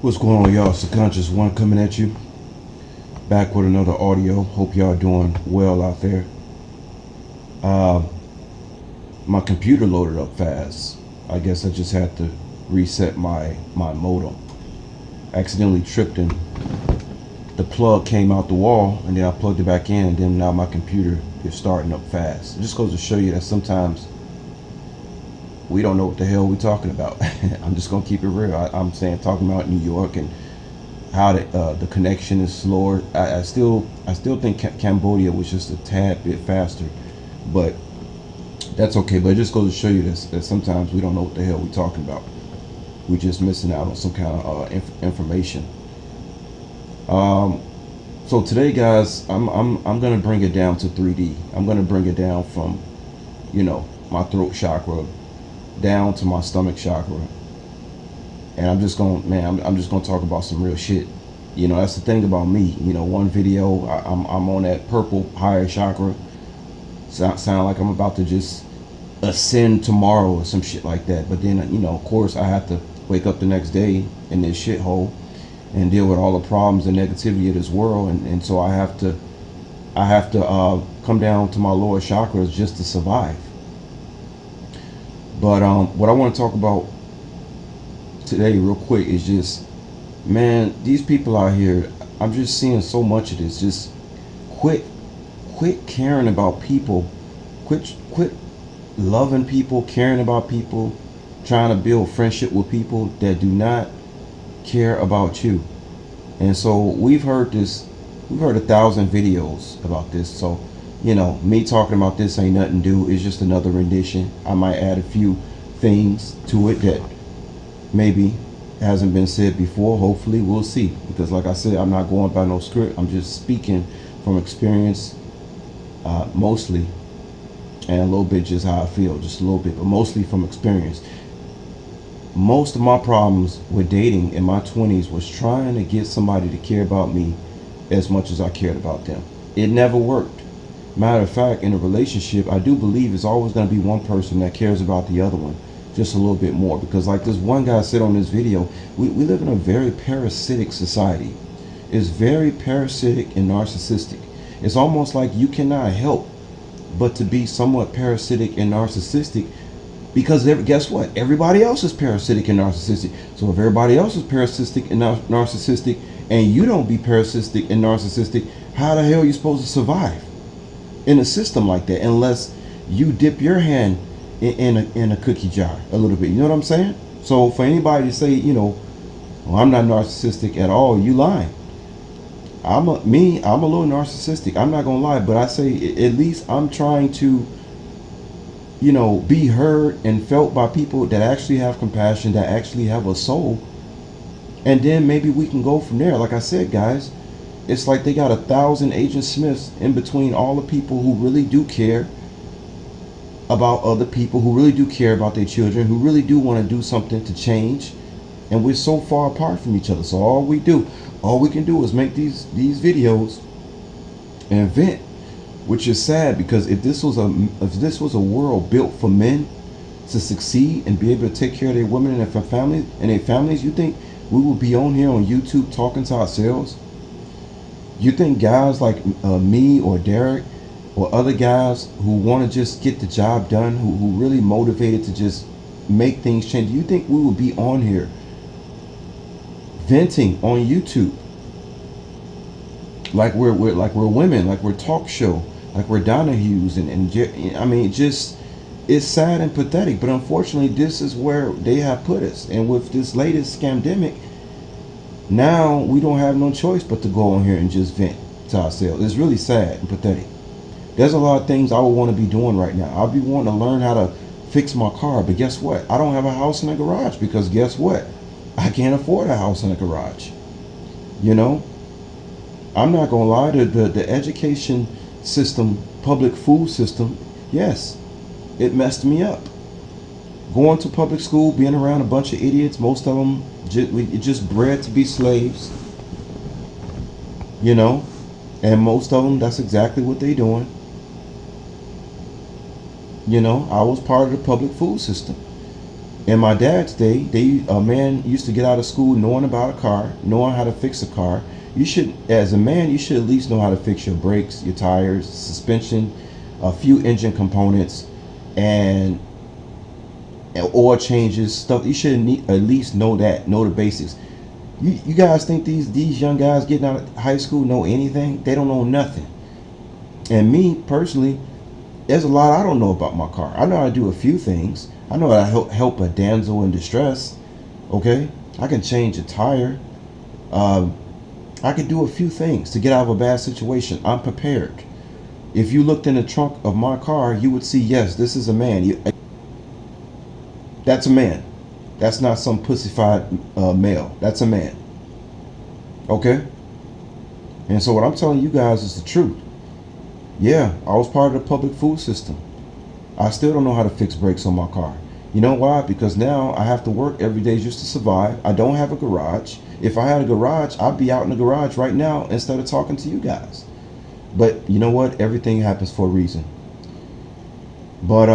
What's going on, y'all? Subconscious One coming at you. Back with another audio. Hope y'all doing well out there. Uh, my computer loaded up fast. I guess I just had to reset my modem. Accidentally tripped and the plug came out the wall, and then I plugged it back in, and then now my computer is starting up fast. It just goes to show you that sometimes we don't know what the hell we're talking about. I'm just gonna keep it real. I'm saying talking about New York and how the connection is slower. I still think Cambodia was just a tad bit faster, but that's okay. But it just goes to show you this, that sometimes we don't know what the hell we're talking about. We're just missing out on some kind of information. Um, so today, guys, I'm gonna bring it down to 3D. I'm gonna bring it down from my throat chakra down to my stomach chakra, and I'm just gonna talk about some real shit. That's the thing about me. One video, I'm on that purple higher chakra. Sound like I'm about to just ascend tomorrow or some shit like that. But then, of course, I have to wake up the next day in this shithole and deal with all the problems and negativity of this world, and so I have to come down to my lower chakras just to survive. But what I want to talk about today, real quick, is just, man, these people out here. I'm just seeing so much of this. Just quit, quit caring about people. Quit loving people, caring about people, trying to build friendship with people that do not care about you. And so we've heard 1,000 videos about this. So, me talking about this ain't nothing new. It's just another rendition. I might add a few things to it that maybe hasn't been said before. Hopefully, we'll see. Because, like I said, I'm not going by no script. I'm just speaking from experience, mostly, and a little bit just how I feel, just a little bit, but mostly from experience. Most of my problems with dating in my 20s was trying to get somebody to care about me as much as I cared about them. It never worked. Matter of fact, in a relationship, I do believe it's always going to be one person that cares about the other one just a little bit more. Because, like this one guy said on this video, we live in a very parasitic society. It's very parasitic and narcissistic. It's almost like you cannot help but to be somewhat parasitic and narcissistic, because guess what? Everybody else is parasitic and narcissistic. So if everybody else is parasitic and narcissistic, and you don't be parasitic and narcissistic, how the hell are you supposed to survive in a system like that unless you dip your hand in a cookie jar a little bit? You know what I'm saying? So for anybody to say, well, I'm not narcissistic at all, you lying. I'm a little narcissistic. I'm not gonna lie, but I say at least I'm trying to, be heard and felt by people that actually have compassion, that actually have a soul, and then maybe we can go from there. Like I said, guys, it's like they got 1,000 Agent Smiths in between all the people who really do care about other people, who really do care about their children, who really do want to do something to change, and we're so far apart from each other. So all we can do is make these videos and vent, which is sad, because if this was a world built for men to succeed and be able to take care of their women and their families, you think we would be on here on YouTube talking to ourselves? You think guys like me or Derek or other guys who want to just get the job done, who really motivated to just make things change, you think we would be on here venting on YouTube like we're women, like we're talk show, like we're Donahue's, and I mean, it's sad and pathetic. But unfortunately, this is where they have put us. And with this latest scamdemic, now we don't have no choice but to go on here and just vent to ourselves. It's really sad and pathetic. There's a lot of things I would want to be doing right now. I'll be wanting to learn how to fix my car, but guess what? I don't have a house in a garage, because guess what? I can't afford a house in a garage. You know, I'm not gonna lie, to the education system, public food system, yes, it messed me up. Going to public school, being around a bunch of idiots, most of them just bred to be slaves, you know, and most of them, that's exactly what they doing. I was part of the public food system. In my dad's day, a man used to get out of school knowing about a car, knowing how to fix a car. You should, as a man, you should at least know how to fix your brakes, your tires, suspension, a few engine components, and oil changes, stuff. You should at least know that, know the basics. You guys think these young guys getting out of high school know anything? They don't know nothing. And me personally, there's a lot I don't know about my car. I know how to do a few things. I know how to help a damsel in distress. Okay, I can change a tire. Um, I can do a few things to get out of a bad situation. I'm prepared. If you looked in the trunk of my car, you would see, yes, this is a man. That's a man. That's not some pussified male. That's a man. Okay? And so what I'm telling you guys is the truth. Yeah, I was part of the public food system. I still don't know how to fix brakes on my car. You know why? Because now I have to work every day just to survive. I don't have a garage. If I had a garage, I'd be out in the garage right now instead of talking to you guys. But you know what? Everything happens for a reason. But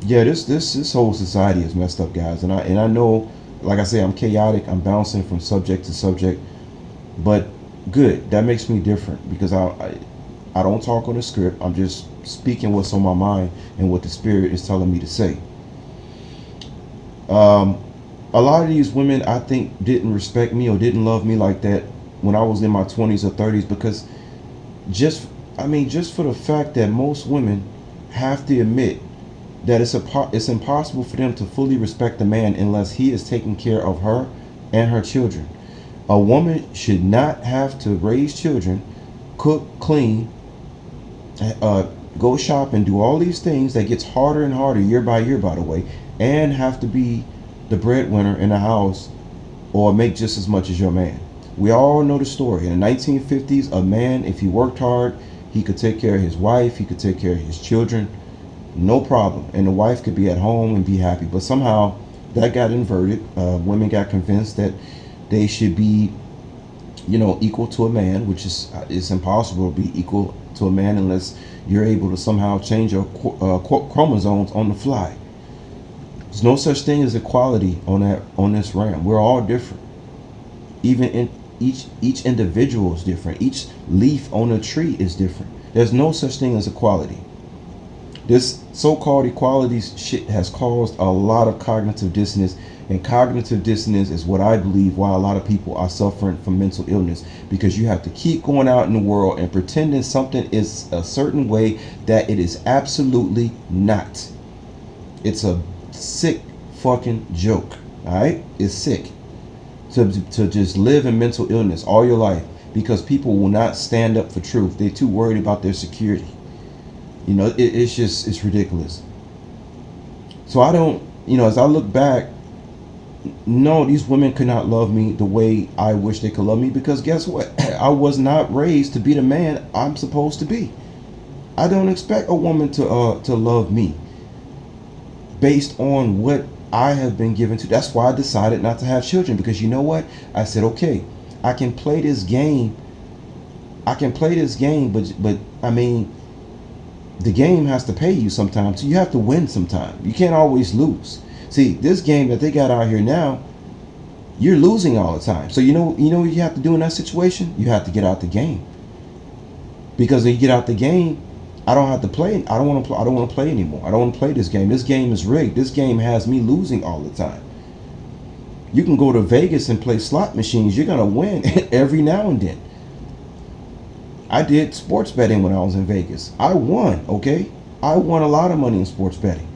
yeah, this whole society is messed up, guys. And I know, like I say, I'm chaotic. I'm bouncing from subject to subject. But good. That makes me different because I don't talk on the script. I'm just speaking what's on my mind and what the spirit is telling me to say. Um, a lot of these women, I think, didn't respect me or didn't love me like that when I was in my 20s or 30s because just, I mean, just for the fact that most women have to admit that it's impossible for them to fully respect a man unless he is taking care of her and her children. A woman should not have to raise children, cook, clean, go shop and do all these things that gets harder and harder year by year, by the way, and have to be the breadwinner in the house or make just as much as your man. We all know the story. In the 1950s, a man, if he worked hard, he could take care of his wife, he could take care of his children, no problem. And the wife could be at home and be happy. But somehow that got inverted. Women got convinced that they should be, equal to a man, which is it's impossible to be equal to a man unless you're able to somehow change your chromosomes on the fly. There's no such thing as equality on this realm. We're all different. Even in each individual is different. Each leaf on a tree is different. There's no such thing as equality. This so-called equality shit has caused a lot of cognitive dissonance, and cognitive dissonance is what I believe why a lot of people are suffering from mental illness, because you have to keep going out in the world and pretending something is a certain way that it is absolutely not. It's a sick fucking joke. All right, it's sick to just live in mental illness all your life because people will not stand up for truth. They're too worried about their security. It's ridiculous. So I don't, as I look back, no, these women could not love me the way I wish they could love me, because guess what? I was not raised to be the man I'm supposed to be. I don't expect a woman to love me based on what I have been given to. That's why I decided not to have children, because you know what? I said, okay, I can play this game. But I mean, the game has to pay you sometimes. So you have to win sometimes. You can't always lose. See, this game that they got out here now, you're losing all the time. So you know what you have to do in that situation? You have to get out the game. Because when you get out the game, I don't have to play. I don't want to play anymore. I don't want to play this game. This game is rigged. This game has me losing all the time. You can go to Vegas and play slot machines. You're gonna win every now and then. I did sports betting when I was in Vegas. I won, okay? I won a lot of money in sports betting.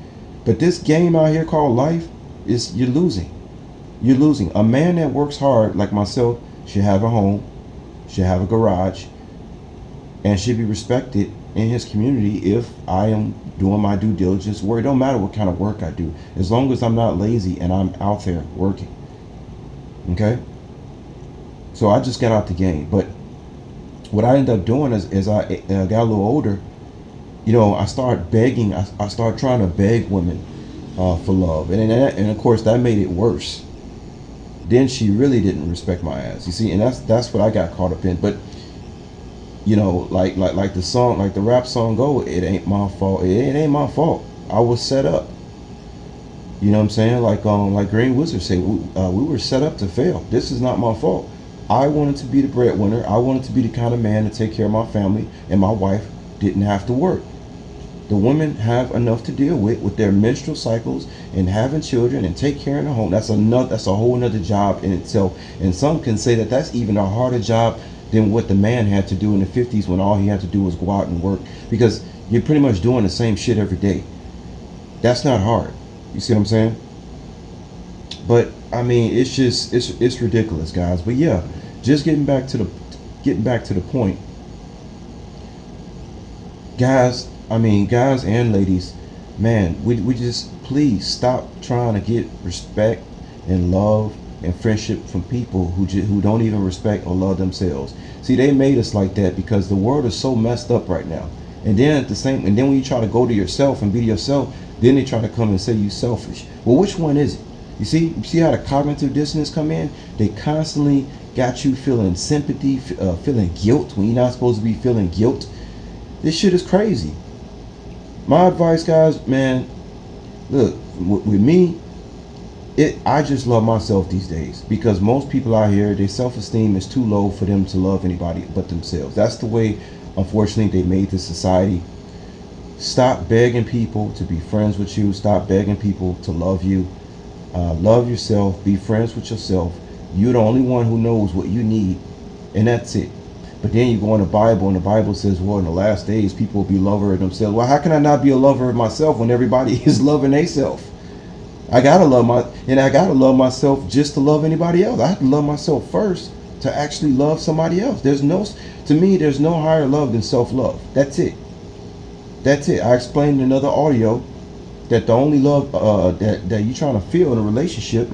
But this game out here called life, you're losing. You're losing. A man that works hard like myself should have a home, should have a garage, and should be respected in his community if I am doing my due diligence, where it don't matter what kind of work I do, as long as I'm not lazy and I'm out there working. Okay? So I just got out the game. But what I ended up doing is, as I got a little older, I started begging. I started trying to beg women for love, and of course that made it worse. Then she really didn't respect my ass. You see, and that's what I got caught up in. But like the song, like the rap song go, it ain't my fault. It ain't my fault. I was set up. You know what I'm saying? Like Green Wizard said, we were set up to fail. This is not my fault. I wanted to be the breadwinner. I wanted to be the kind of man to take care of my family, and my wife didn't have to work. The women have enough to deal with their menstrual cycles and having children and take care of the home. That's a whole nother job in itself. And some can say that that's even a harder job than what the man had to do in the 50s when all he had to do was go out and work, because you're pretty much doing the same shit every day. That's not hard. You see what I'm saying? But I mean, it's just it's ridiculous, guys. But yeah, just getting back to the point, guys. I mean, guys and ladies, man, we just please stop trying to get respect and love and friendship from people who don't even respect or love themselves. See, they made us like that because the world is so messed up right now. And then when you try to go to yourself and be yourself, then they try to come and say you selfish. Well, which one is it? You see how the cognitive dissonance come in? They constantly got you feeling sympathy, feeling guilt when you're not supposed to be feeling guilt. This shit is crazy. My advice, guys, man, look, with me, I just love myself these days, because most people out here, their self-esteem is too low for them to love anybody but themselves. That's the way, unfortunately, they made this society. Stop begging people to be friends with you. Stop begging people to love you. Love yourself. Be friends with yourself. You're the only one who knows what you need, and that's it. But then you go in the Bible, and the Bible says, well, in the last days, people will be lovers of themselves. Well, how can I not be a lover of myself when everybody is loving themselves? I gotta love myself just to love anybody else. I have to love myself first to actually love somebody else. To me, there's no higher love than self-love. That's it. That's it. I explained in another audio that the only love that you're trying to feel in a relationship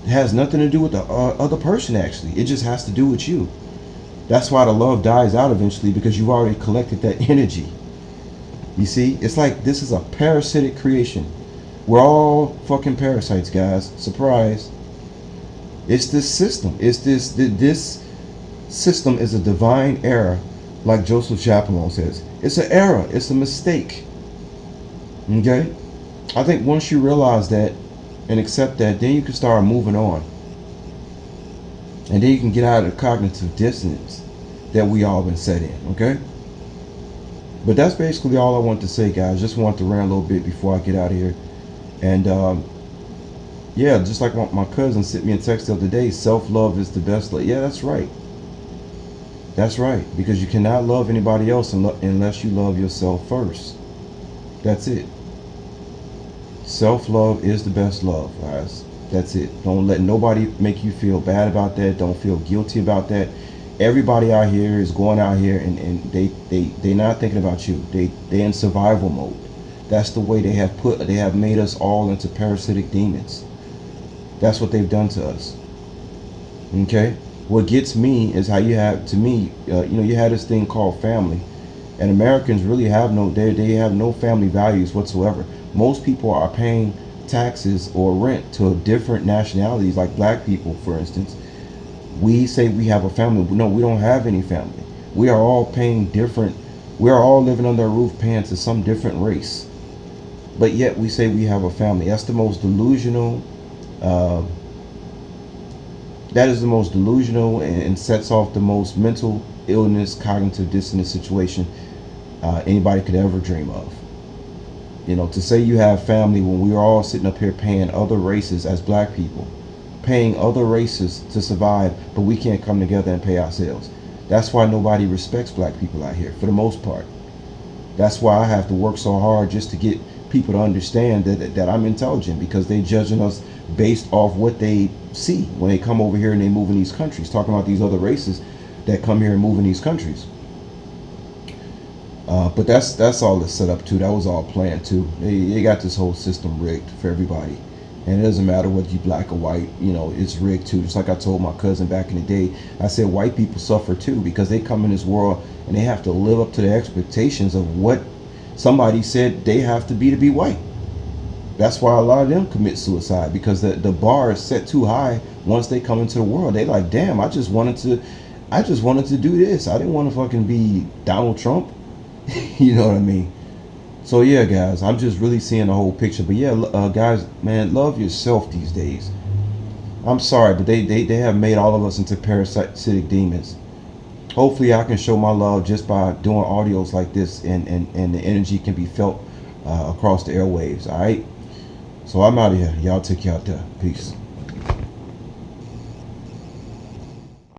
has nothing to do with the other person. Actually, it just has to do with you. That's why the love dies out eventually, because you've already collected that energy. You see, it's like this is a parasitic creation. We're all fucking parasites, guys. Surprise. It's this system. This system is a divine error, like Joseph Chapelon says. It's an error. It's a mistake. Okay? I think once you realize that and accept that, then you can start moving on. And then you can get out of the cognitive dissonance that we all been set in, okay? But that's basically all I want to say, guys. Just want to rant a little bit before I get out of here. And yeah, just like my cousin sent me a text the other day, self-love is the best love. Yeah, that's right. That's right. Because you cannot love anybody else unless you love yourself first. That's it. Self-love is the best love, guys. That's it. Don't let nobody make you feel bad about that. Don't feel guilty about that. Everybody out here is going out here and they not thinking about you. They in survival mode. That's the way they have made us all into parasitic demons. That's what they've done to us. Okay? What gets me is how you have, to me, you had this thing called family. And Americans really have they have no family values whatsoever. Most people are paying taxes or rent to different nationalities, like black people, for instance. We say we have a family. No, we don't have any family. We are all paying different. We are all living under a roof paying to some different race. But yet we say we have a family. That's the most delusional. That is the most delusional and sets off the most mental illness, cognitive dissonance situation anybody could ever dream of. To say you have family when we're all sitting up here paying other races as black people, paying other races to survive, but we can't come together and pay ourselves. That's why nobody respects black people out here, for the most part. That's why I have to work so hard just to get people to understand that I'm intelligent, because they judging us based off what they see when they come over here and they move in these countries, talking about these other races that come here and move in these countries. But that's all it's set up to. That was all planned too. They got this whole system rigged for everybody, and it doesn't matter whether you black or white. It's rigged too. Just like I told my cousin back in the day, I said white people suffer too, because they come in this world and they have to live up to the expectations of what somebody said they have to be white. That's why a lot of them commit suicide, because the bar is set too high. Once they come into the world, they like, damn, I just wanted to do this. I didn't want to fucking be Donald Trump. You know what I mean? So yeah, guys, I'm just really seeing the whole picture. But yeah, guys, man, love yourself these days. I'm sorry, but they have made all of us into parasitic demons. Hopefully, I can show my love just by doing audios like this, and the energy can be felt across the airwaves. All right. So I'm out of here. Y'all take care out there. Peace.